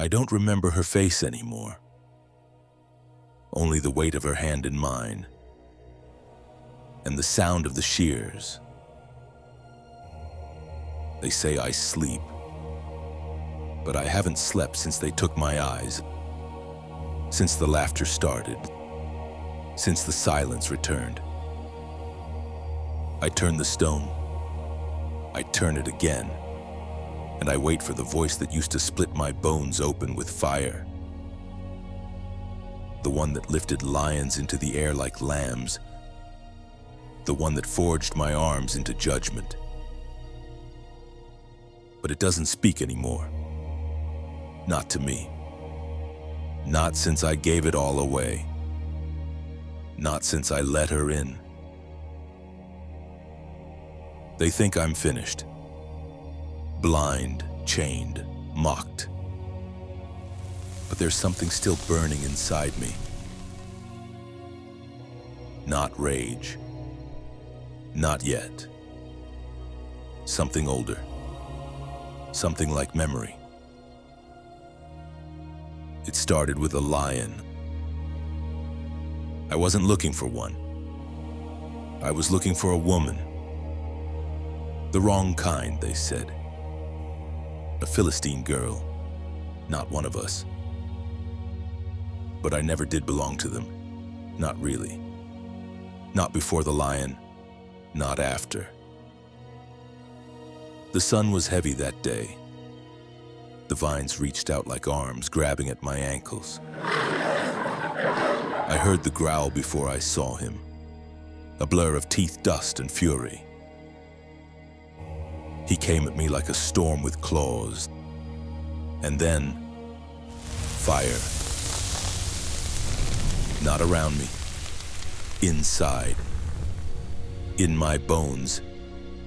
I don't remember her face anymore. Only the weight of her hand in mine, and the sound of the shears. They say I sleep, but I haven't slept since they took my eyes, since the laughter started, since the silence returned. I turn the stone, I turn it again, and I wait for the voice that used to split my bones open with fire. The one that lifted lions into the air like lambs. The one that forged my arms into judgment. But it doesn't speak anymore. Not to me. Not since I gave it all away. Not since I let her in. They think I'm finished. Blind, chained, mocked. But there's something still burning inside me. Not rage. Not yet. Something older. Something like memory. It started with a lion. I wasn't looking for one. I was looking for a woman. The wrong kind, they said. A Philistine girl, not one of us. But I never did belong to them. Not really. Not before the lion, not after. The sun was heavy that day. The vines reached out like arms, grabbing at my ankles. I heard the growl before I saw him, a blur of teeth, dust, and fury. He came at me like a storm with claws, and then fire. Not around me, inside, in my bones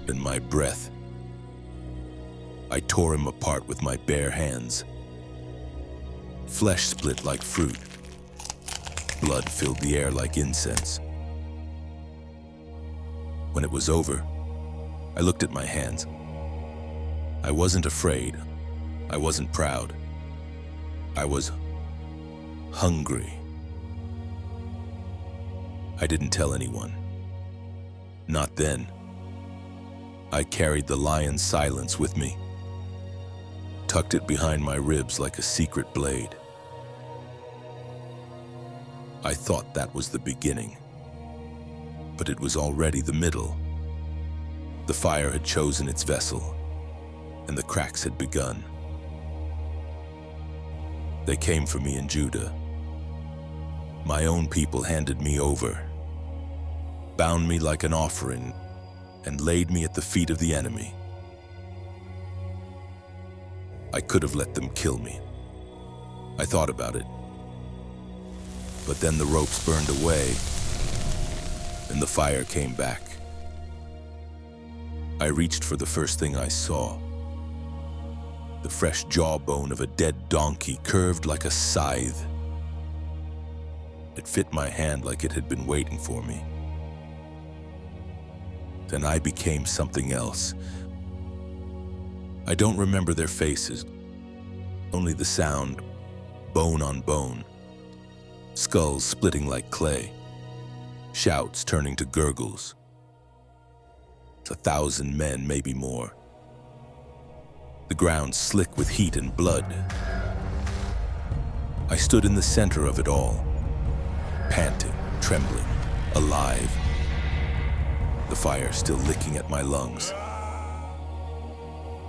and my breath. I tore him apart with my bare hands. Flesh split like fruit. Blood filled the air like incense. When it was over, I looked at my hands. I wasn't afraid. I wasn't proud. I was hungry. I didn't tell anyone. Not then. I carried the lion's silence with me, tucked it behind my ribs like a secret blade. I thought that was the beginning, but it was already the middle. The fire had chosen its vessel, and the cracks had begun. They came for me in Judah. My own people handed me over, bound me like an offering, and laid me at the feet of the enemy. I could have let them kill me. I thought about it. But then the ropes burned away, and the fire came back. I reached for the first thing I saw. The fresh jawbone of a dead donkey, curved like a scythe. It fit my hand like it had been waiting for me. Then I became something else. I don't remember their faces, only the sound, bone on bone, skulls splitting like clay, shouts turning to gurgles. 1,000 men, maybe more. The ground slick with heat and blood. I stood in the center of it all, panting, trembling, alive. The fire still licking at my lungs.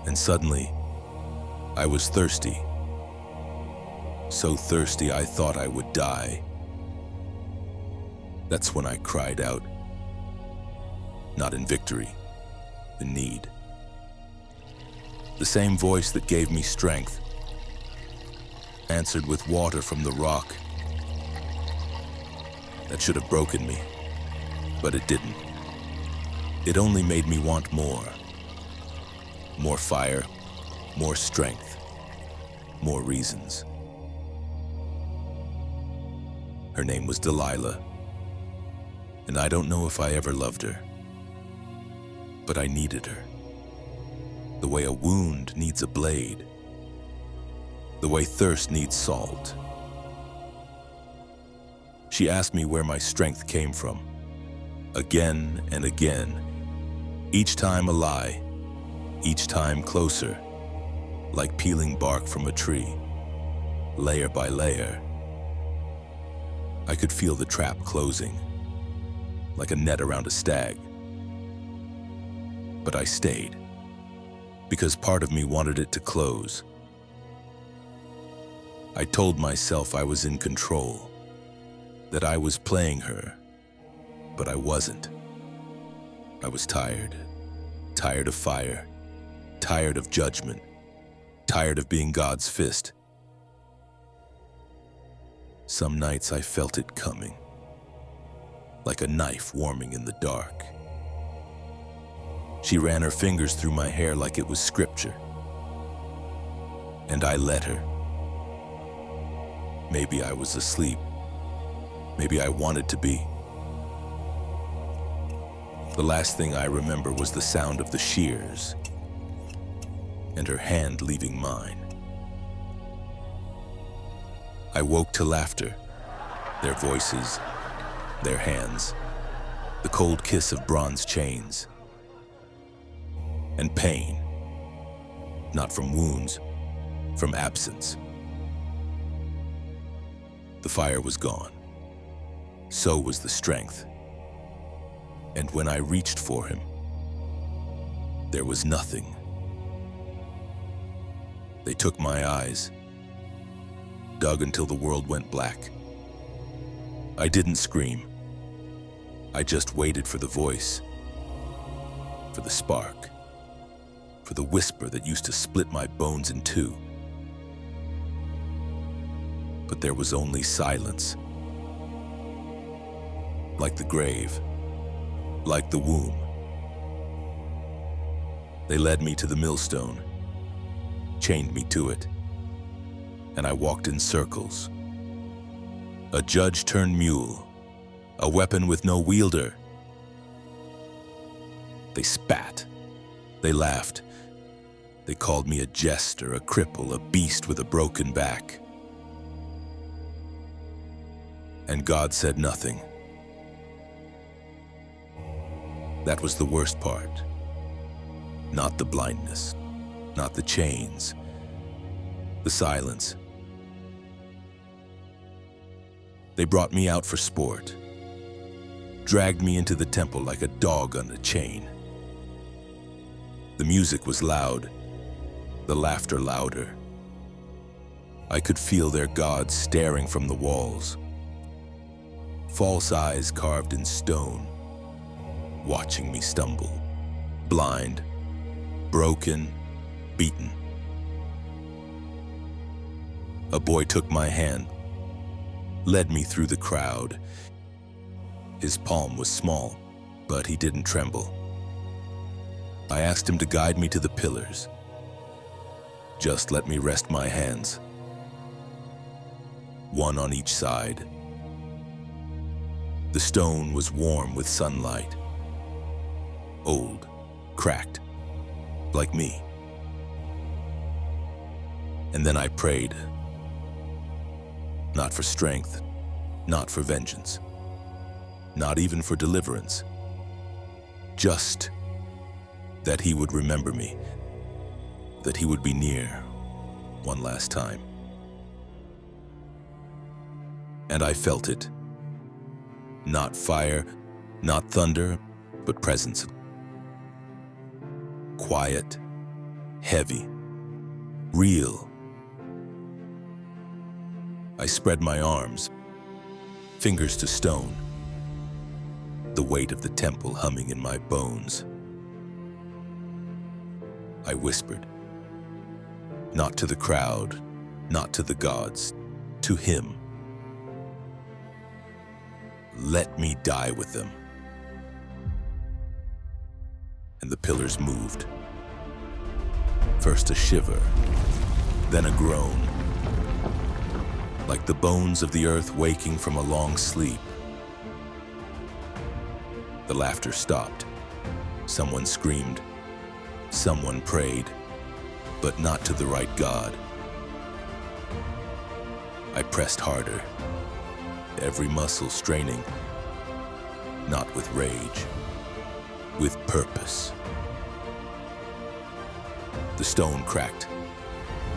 And suddenly, I was thirsty. So thirsty I thought I would die. That's when I cried out. Not in victory, in need. The same voice that gave me strength answered with water from the rock. That should have broken me, but it didn't. It only made me want more. More fire, more strength, more reasons. Her name was Delilah, and I don't know if I ever loved her, but I needed her, the way a wound needs a blade. the way thirst needs salt. She asked me where my strength came from, again and again, each time a lie, each time closer, like peeling bark from a tree, layer by layer. I could feel the trap closing, like a net around a stag. But I stayed, because part of me wanted it to close. I told myself I was in control, that I was playing her, but I wasn't. I was tired, tired of fire, tired of judgment, tired of being God's fist. Some nights I felt it coming, like a knife warming in the dark. She ran her fingers through my hair like it was scripture, and I let her. Maybe I was asleep. Maybe I wanted to be. The last thing I remember was the sound of the shears and her hand leaving mine. I woke to laughter, their voices, their hands, the cold kiss of bronze chains, and pain, not from wounds, from absence. The fire was gone. So was the strength. And when I reached for him, there was nothing. They took my eyes, dug until the world went black. I didn't scream. I just waited for the voice, for the spark, for the whisper that used to split my bones in two. But there was only silence. Like the grave, like the womb. They led me to the millstone, chained me to it, and I walked in circles. A judge turned mule, a weapon with no wielder. They spat, they laughed, they called me a jester, a cripple, a beast with a broken back. And God said nothing. That was the worst part. Not the blindness, not the chains, the silence. They brought me out for sport, dragged me into the temple like a dog on a chain. The music was loud, the laughter louder. I could feel their gods staring from the walls, false eyes carved in stone, watching me stumble, blind, broken, beaten. A boy took my hand, led me through the crowd. His palm was small, but he didn't tremble. I asked him to guide me to the pillars. Just let me rest my hands, one on each side. The stone was warm with sunlight, old, cracked, like me. And then I prayed, not for strength, not for vengeance, not even for deliverance, just that he would remember me, that he would be near one last time. And I felt it. Not fire, not thunder, but presence. Quiet, heavy, real. I spread my arms, fingers to stone, the weight of the temple humming in my bones. I whispered, not to the crowd, not to the gods, to him. Let me die with them. And the pillars moved. First a shiver, then a groan, like the bones of the earth waking from a long sleep. The laughter stopped. Someone screamed. Someone prayed, but not to the right God. I pressed harder, every muscle straining, not with rage, with purpose. The stone cracked,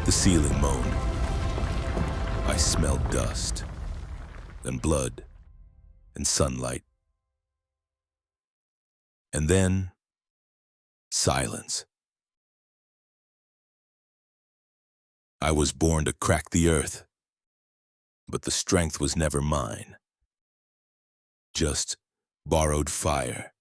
the ceiling moaned. I smelled dust, and blood, and sunlight. And then, silence. I was born to crack the earth, but the strength was never mine. Just borrowed fire,